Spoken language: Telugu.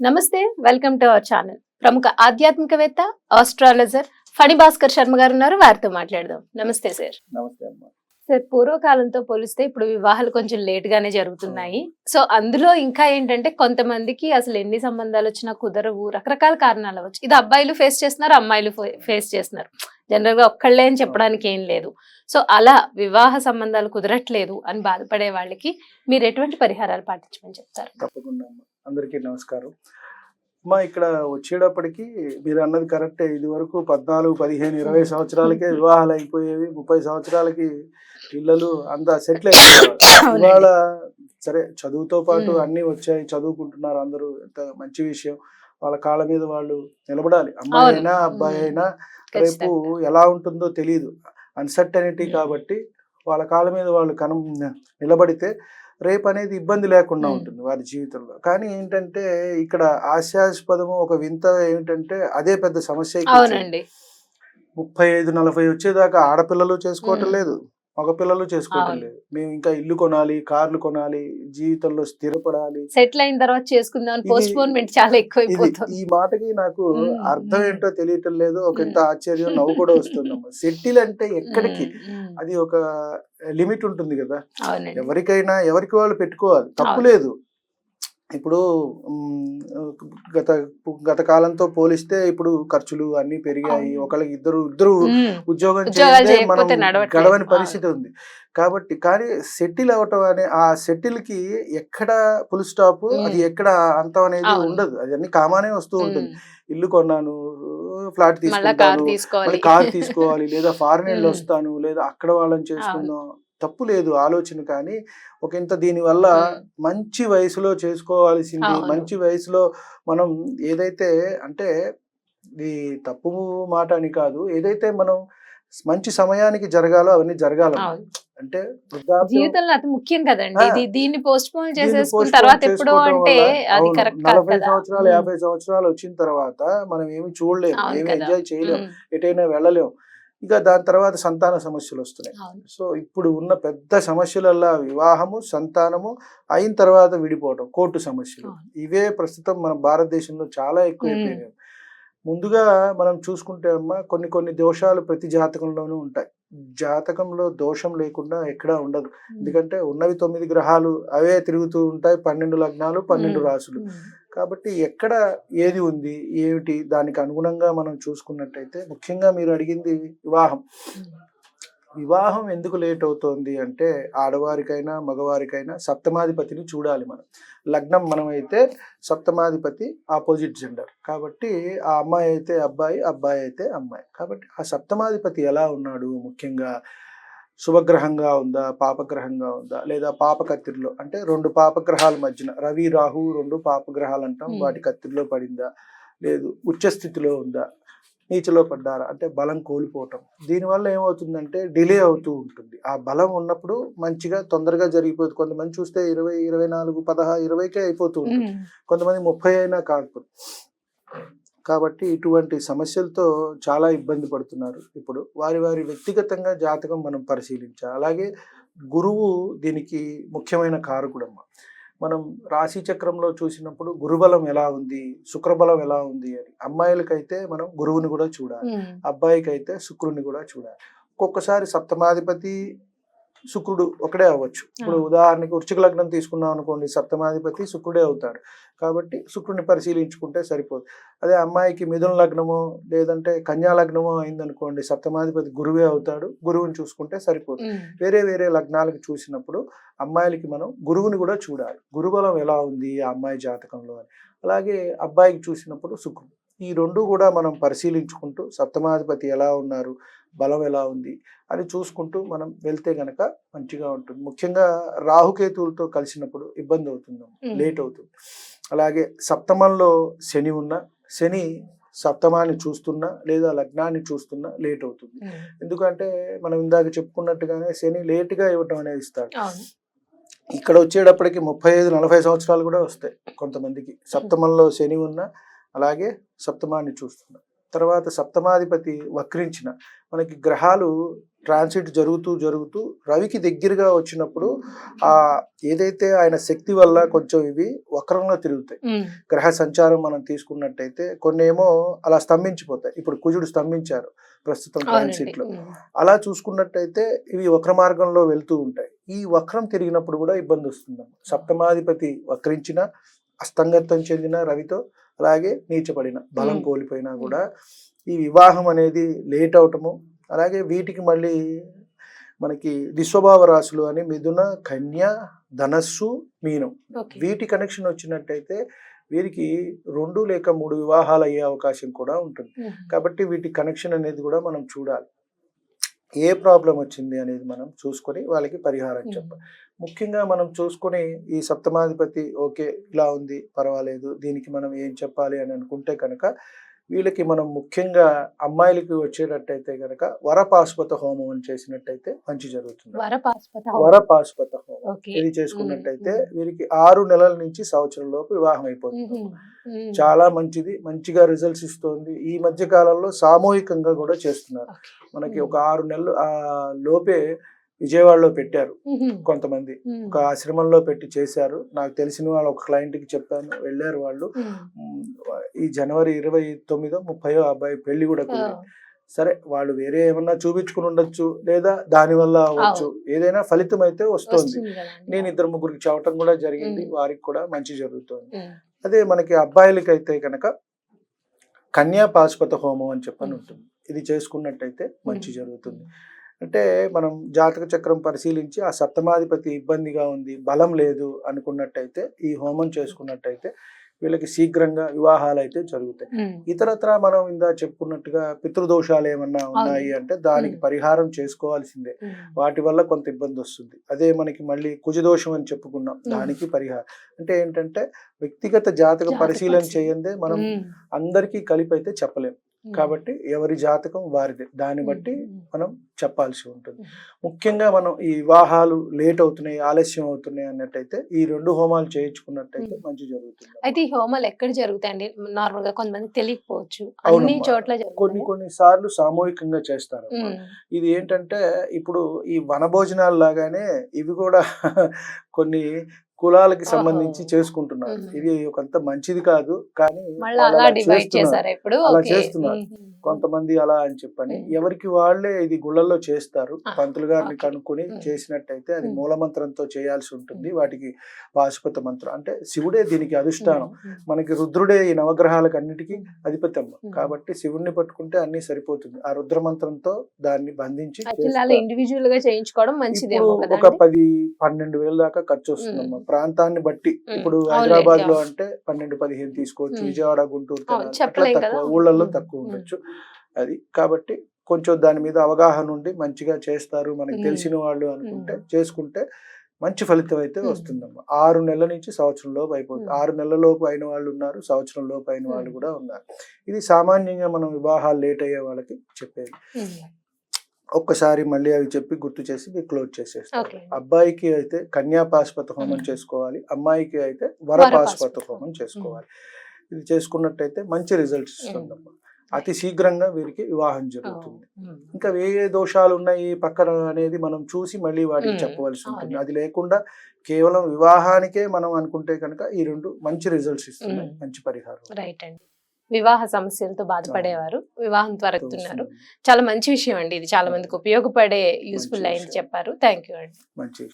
నమస్తే, వెల్కమ్ టు అవర్ ఛానల్. ప్రముఖ ఆధ్యాత్మికవేత్త, ఆస్ట్రాలజర్ ఫణి భాస్కర్ శర్మ గారు ఉన్నారు. వారితో మాట్లాడదాం. నమస్తే సార్. నమస్తే అమ్మా. సార్, పూర్వకాలంతో పోలిస్తే ఇప్పుడు వివాహాలు కొంచెం లేట్ గానే జరుగుతున్నాయి. సో అందులో ఇంకా ఏంటంటే కొంతమందికి అసలు ఎన్ని సంబంధాలు వచ్చినా కుదరవు, రకరకాల కారణాలు అవ్వచ్చు. ఇది అబ్బాయిలు ఫేస్ చేస్తున్నారు, అమ్మాయిలు ఫేస్ చేస్తున్నారు. జనరల్ గా ఒక్కళ్ళే అని చెప్పడానికి ఏం లేదు. సో అలా వివాహ సంబంధాలు కుదరట్లేదు అని బాధపడే వాళ్ళకి మీరు ఎటువంటి పరిహారాలు పాటించమని చెప్తారు? తప్పకుండా అమ్మా. అందరికీ నమస్కారం అమ్మా. ఇక్కడ వచ్చేటప్పటికి మీరు అన్నది కరెక్టే. ఇది వరకు 14, 15, 20 సంవత్సరాలకే వివాహాలు అయిపోయేవి. 30 సంవత్సరాలకి పిల్లలు అంతా సెటిల్ అయిపోయేవారు. ఇవాళ సరే చదువుతో పాటు అన్ని వచ్చాయి, చదువుకుంటున్నారు అందరూ, ఎంత మంచి విషయం. వాళ్ళ కాళ్ళ మీద వాళ్ళు నిలబడాలి. అమ్మాయి అయినా అబ్బాయి అయినా రేపు ఎలా ఉంటుందో తెలియదు, అన్సర్టనిటీ. కాబట్టి వాళ్ళ కాళ్ళ మీద వాళ్ళు నిలబడితే రేపు అనేది ఇబ్బంది లేకుండా ఉంటుంది వారి జీవితంలో. కానీ ఏంటంటే ఇక్కడ ఆశాస్పదము ఒక వింత ఏమిటంటే అదే పెద్ద సమస్య. 35, 40 వచ్చేదాకా ఆడపిల్లలు చేసుకోవటం లేదు, మగపిల్లలు చేసుకోవటం లేదు. మేము ఇంకా ఇల్లు కొనాలి, కార్లు కొనాలి, జీవితంలో స్థిరపడాలి, సెటిల్ అయిన తర్వాత చేసుకుందాం, పోస్ట్పోన్మెంట్ చాలా ఎక్కువైపోతుంది. ఈ మాటకి నాకు అర్థం ఏంటో తెలియటం లేదు. ఒక ఇంత ఆశ్చర్యం, నవ్వు కూడా వస్తుందమ్మా. సెటిల్ అంటే ఎక్కడికి, అది ఒక లిమిట్ ఉంటుంది కదా. ఎవరికైనా ఎవరికి వాళ్ళు పెట్టుకోవాలి, తప్పు లేదు. ఇప్పుడు గత కాలంతో పోలిస్తే ఇప్పుడు ఖర్చులు అన్ని పెరిగాయి. ఒకళ్ళకి ఇద్దరు ఉద్యోగం చేస్తే మనం గడవని పరిస్థితి ఉంది. కాబట్టి కానీ సెటిల్ అవటం అనే ఆ సెటిల్ కి ఎక్కడ ఫుల్ స్టాప్, అది ఎక్కడ అంతం అనేది ఉండదు. అది అన్ని కామానే వస్తూ ఉంటుంది. ఇల్లు కొన్నాను, ఫ్లాట్ తీసుకుంటాను, కార్ తీసుకోవాలి, లేదా ఫారెన్ వెళ్ళి వస్తాను, లేదా అక్కడ వాళ్ళని చేసుకుందాం, తప్పు లేదు ఆలోచన. కానీ ఒక ఇంత దీనివల్ల మంచి వయసులో చేసుకోవాల్సింది, మంచి వయసులో మనం ఏదైతే అంటే ఇది తప్పు మాట అని కాదు, ఏదైతే మనం మంచి సమయానికి జరగాలో అవన్నీ జరగాలి. అంటే జీవితంలో అతి ముఖ్యం కదండి. దీన్ని పోస్ట్ పోన్ చేసేసుకున్న తర్వాత ఎప్పుడో అంటే అది కరెక్ట్ కాదు. 40 సంవత్సరాలు 50 సంవత్సరాలు వచ్చిన తర్వాత మనం ఏమి చూడలేము, ఏమి ఎంజాయ్ చేయలేము, ఎటైనా వెళ్ళలేము. ఇక దాని తర్వాత సంతాన సమస్యలు వస్తున్నాయి. సో ఇప్పుడు ఉన్న పెద్ద సమస్యలల్లా వివాహము, సంతానము, అయిన తర్వాత విడిపోవడం, కోర్టు సమస్యలు, ఇవే ప్రస్తుతం మన భారతదేశంలో చాలా ఎక్కువైపోయినాయి. ముందుగా మనం చూసుకుంటే అమ్మా కొన్ని దోషాలు ప్రతి జాతకంలోనూ ఉంటాయి. జాతకంలో దోషం లేకుండా ఎక్కడా ఉండదు. ఎందుకంటే ఉన్నవి 9 గ్రహాలు, అవే తిరుగుతూ ఉంటాయి. 12 లగ్నాలు, 12 రాసులు. కాబట్టి ఎక్కడ ఏది ఉంది ఏమిటి దానికి అనుగుణంగా మనం చూసుకున్నట్టయితే, ముఖ్యంగా మీరు అడిగింది వివాహం ఎందుకు లేట్ అవుతోంది అంటే, ఆడవారికైనా మగవారికైనా సప్తమాధిపతిని చూడాలి మనం. లగ్నం మనం అయితే సప్తమాధిపతి ఆపోజిట్ జెండర్. కాబట్టి ఆ అమ్మాయి అయితే అబ్బాయి, అబ్బాయి అయితే అమ్మాయి. కాబట్టి ఆ సప్తమాధిపతి ఎలా ఉన్నాడు, ముఖ్యంగా శుభగ్రహంగా ఉందా, పాపగ్రహంగా ఉందా, లేదా పాపకత్తిరిలో అంటే 2 పాపగ్రహాల మధ్యన, రవి రాహు 2 పాపగ్రహాలు అంటాం, వాటి కత్తిరిలో పడిందా, లేదు ఉచ్చస్థితిలో ఉందా, నీచలో పడ్డారా అంటే బలం కోల్పోవటం. దీనివల్ల ఏమవుతుందంటే డిలే అవుతూ ఉంటుంది. ఆ బలం ఉన్నప్పుడు మంచిగా తొందరగా జరిగిపోతుంది. కొంతమంది చూస్తే 20, 24, 16, 20కే అయిపోతూ ఉంటుంది. కొంతమంది 30 అయినా కాకపోతే. కాబట్టి ఇటువంటి సమస్యలతో చాలా ఇబ్బంది పడుతున్నారు. ఇప్పుడు వారి వ్యక్తిగతంగా జాతకం మనం పరిశీలించాలి. అలాగే గురువు దీనికి ముఖ్యమైన కారకుడమ్మ. మనం రాశి చక్రంలో చూసినప్పుడు గురుబలం ఎలా ఉంది, శుక్రబలం ఎలా ఉంది అని. అమ్మాయిలకైతే మనం గురువుని కూడా చూడాలి, అబ్బాయికి అయితే శుక్రుని కూడా చూడాలి. ఒక్కొక్కసారి సప్తమాధిపతి శుక్రుడు ఒకడే అవ్వచ్చు. ఇప్పుడు ఉదాహరణకి వృశ్చిక లగ్నం తీసుకున్నాం అనుకోండి, సప్తమాధిపతి శుక్రుడే అవుతాడు. కాబట్టి శుక్రుడిని పరిశీలించుకుంటే సరిపోదు. అదే అమ్మాయికి మిథున లగ్నమో లేదంటే కన్యా లగ్నమో అయిందనుకోండి, సప్తమాధిపతి గురువే అవుతాడు, గురువుని చూసుకుంటే సరిపోదు. వేరే లగ్నాలకు చూసినప్పుడు అమ్మాయిలకి మనం గురువుని కూడా చూడాలి, గురుబలం ఎలా ఉంది ఆ అమ్మాయి జాతకంలో అని. అలాగే అబ్బాయికి చూసినప్పుడు శుక్రుడు. ఈ 2 కూడా మనం పరిశీలించుకుంటూ సప్తమాధిపతి ఎలా ఉన్నారు, బలం ఎలా ఉంది అని చూసుకుంటూ మనం వెళ్తే గనక మంచిగా ఉంటుంది. ముఖ్యంగా రాహుకేతువులతో కలిసినప్పుడు ఇబ్బంది అవుతుంది, లేట్ అవుతుంది. అలాగే సప్తమంలో శని ఉన్న, శని సప్తమాన్ని చూస్తున్నా లేదా లగ్నాన్ని చూస్తున్నా లేట్ అవుతుంది. ఎందుకంటే మనం ఇందాక చెప్పుకున్నట్టుగానే శని లేటుగా ఇవ్వటం అనేది ఇస్తాడు. ఇక్కడ వచ్చేటప్పటికి 35, 40 సంవత్సరాలు కూడా వస్తాయి కొంతమందికి, సప్తమంలో శని ఉన్న అలాగే సప్తమాన్ని చూస్తున్నా. తర్వాత సప్తమాధిపతి వక్రించిన, మనకి గ్రహాలు ట్రాన్సిట్ జరుగుతూ జరుగుతూ రవికి దగ్గరగా వచ్చినప్పుడు ఆ ఏదైతే ఆయన శక్తి వల్ల కొంచెం ఇవి వక్రంలో తిరుగుతాయి. గ్రహ సంచారం మనం తీసుకున్నట్టయితే కొన్ని ఏమో అలా స్తంభించిపోతాయి. ఇప్పుడు కుజుడు స్తంభించారు ప్రస్తుతం ట్రాన్సిట్ లో. అలా చూసుకున్నట్టయితే ఇవి వక్ర మార్గంలో వెళ్తూ ఉంటాయి. ఈ వక్రం తిరిగినప్పుడు కూడా ఇబ్బంది వస్తుంది. సప్తమాధిపతి వక్రించిన, అస్తంగతం చెందిన రవితో, అలాగే నీచపడిన, బలం కోల్పోయినా కూడా ఈ వివాహం అనేది లేట్ అవటము. అలాగే వీటికి మళ్ళీ మనకి దిస్వభావ రాశులు అని మిథున, కన్య, ధనస్సు, మీనం, వీటి కనెక్షన్ వచ్చినట్టయితే వీరికి 2 లేక 3 వివాహాలు అయ్యే అవకాశం కూడా ఉంటుంది. కాబట్టి వీటి కనెక్షన్ అనేది కూడా మనం చూడాలి. ఏ ప్రాబ్లం వచ్చింది అనేది మనం చూసుకొని వాళ్ళకి పరిహారం చెప్పాలి. ముఖ్యంగా మనం చూసుకొని ఈ సప్తమాధిపతి ఓకే ఇలా ఉంది, పర్వాలేదు, దీనికి మనం ఏం చెప్పాలి అని అనుకుంటే కనుక వీళ్ళకి మనం ముఖ్యంగా అమ్మాయిలకి వచ్చేటట్టయితే కనుక వరపాశుపత హోమం అని చేసినట్టయితే మంచి జరుగుతుంది. వరపాశుపత హోమం ఇది చేసుకున్నట్టయితే వీరికి 6 నెలల నుంచి సంవత్సరం లోపు వివాహం అయిపోతుంది. చాలా మంచిది, మంచిగా రిజల్ట్స్ ఇస్తుంది. ఈ మధ్య కాలంలో సామూహికంగా కూడా చేస్తున్నారు. మనకి ఒక 6 నెలలు ఆ లోపే విజయవాడలో పెట్టారు కొంతమంది, ఒక ఆశ్రమంలో పెట్టి చేశారు. నాకు తెలిసిన వాళ్ళు ఒక క్లయింట్ కి చెప్పాను, వెళ్ళారు వాళ్ళు. ఈ జనవరి 29, 30 అబ్బాయి పెళ్లి కూడా కుదిరింది. సరే, వాళ్ళు వేరే ఏమన్నా చూపించుకుని ఉండొచ్చు, లేదా దాని వల్ల అవ్వచ్చు, ఏదైనా ఫలితం అయితే వస్తుంది. నేను 2-3 చెప్పడం కూడా జరిగింది, వారికి కూడా మంచి జరుగుతుంది. అదే మనకి అబ్బాయిలకి అయితే కనుక కన్యా పాశుపత హోమం అని చెప్పని ఉంటుంది. ఇది చేసుకున్నట్టయితే మంచి జరుగుతుంది. అంటే మనం జాతక చక్రం పరిశీలించి ఆ సప్తమాధిపతి ఇబ్బందిగా ఉంది, బలం లేదు అనుకున్నట్టయితే ఈ హోమం చేసుకున్నట్టయితే వీళ్ళకి శీఘ్రంగా వివాహాలు అయితే జరుగుతాయి. ఇతరత్ర మనం ఇందా చెప్పుకున్నట్టుగా పితృదోషాలు ఏమన్నా ఉన్నాయి అంటే దానికి పరిహారం చేసుకోవాల్సిందే. వాటి వల్ల కొంత ఇబ్బంది వస్తుంది. అదే మనకి మళ్ళీ కుజదోషం అని చెప్పుకున్నాం, దానికి పరిహారం అంటే ఏంటంటే వ్యక్తిగత జాతక పరిశీలన చేయందే మనం అందరికీ కలిపి అయితే చెప్పలేం. కాబట్టి ఎవరి జాతకం వారిదే, దాన్ని బట్టి మనం చెప్పాల్సి ఉంటుంది. ముఖ్యంగా మనం ఈ వివాహాలు లేట్ అవుతున్నాయి, ఆలస్యం అవుతున్నాయి అన్నట్టయితే ఈ 2 హోమాలు చేయించుకున్నట్టయితే మంచి జరుగుతుంది. అయితే ఈ హోమాలు ఎక్కడ జరుగుతాయండి? నార్మల్ గా కొంతమంది తెలియకపోవచ్చు, అన్ని చోట్ల కొన్ని సార్లు సామూహికంగా చేస్తారు. ఇది ఏంటంటే ఇప్పుడు ఈ వనభోజనాలు లాగానే ఇవి కూడా కొన్ని కులాలకి సంబంధించి చేసుకుంటున్నారు. ఇది ఒకంత మంచిది కాదు, కానీ అలా చేస్తున్నారు కొంతమంది అలా అని చెప్పని. ఎవరికి వాళ్ళే ఇది గుళ్ళల్లో చేస్తారు. పంతులు గారిని కనుక్కొని చేసినట్టయితే అది మూలమంత్రంతో చేయాల్సి ఉంటుంది. వాటికి పాశుపత మంత్రం అంటే శివుడే దీనికి అధిష్టానం. మనకి రుద్రుడే ఈ నవగ్రహాలకు అన్నిటికీ అధిపత్యం. కాబట్టి శివుణ్ణి పట్టుకుంటే అన్ని సరిపోతుంది. ఆ రుద్ర మంత్రంతో దాన్ని బంధించి ఇండివిజువల్ గా చేయించుకోవడం మంచిది. ఒక 10-12 వేల దాకా ఖర్చు వస్తుందమ్మా ప్రాంతాన్ని బట్టి. ఇప్పుడు హైదరాబాద్ లో అంటే 12-15 తీసుకోవచ్చు, విజయవాడ, గుంటూరు అట్లా తక్కువ, ఊళ్ళల్లో తక్కువ ఉండొచ్చు. అది కాబట్టి కొంచెం దాని మీద అవగాహన ఉండి మంచిగా చేస్తారు మనకి తెలిసిన వాళ్ళు అనుకుంటే చేసుకుంటే మంచి ఫలితం అయితే వస్తుందమ్మా. 6 నెలల నుంచి సంవత్సరం లోపు అయిపోతుంది. 6 నెలల లోపు అయిన వాళ్ళు ఉన్నారు, సంవత్సరం లోపు అయిన వాళ్ళు కూడా ఉన్నారు. ఇది సామాన్యంగా మనం వివాహాలు లేట్ అయ్యే వాళ్ళకి చెప్పేది. ఒక్కసారి మళ్ళీ అవి చెప్పి గుర్తు చేసి మీరు క్లోజ్ చేసేస్తారు. అబ్బాయికి అయితే కన్యా పాశుపత హోమం చేసుకోవాలి, అమ్మాయికి అయితే వరపాశుపత హోమం చేసుకోవాలి. ఇది చేసుకున్నట్టయితే మంచి రిజల్ట్స్ ఇస్తుందమ్మా. అతి శీఘ్రంగా వీరికి వివాహం జరుగుతుంది. ఇంకా ఏ దోషాలు ఉన్నాయి పక్కన అనేది మనం చూసి మళ్ళీ వాటికి చెప్పవలసి ఉంటుంది. అది లేకుండా కేవలం వివాహానికే మనం అనుకుంటే కనుక ఈ 2 మంచి రిజల్ట్స్ ఇస్తున్నాయి, మంచి పరిహారం. రైట్ అండి. వివాహ సమస్యలతో బాధపడేవారు వివాహం త్వరగుతున్నారు. చాలా మంచి విషయం అండి, ఇది చాలా మందికి ఉపయోగపడే యూస్ఫుల్ లైన్ చెప్పారు. థ్యాంక్ యూ అండి. మంచి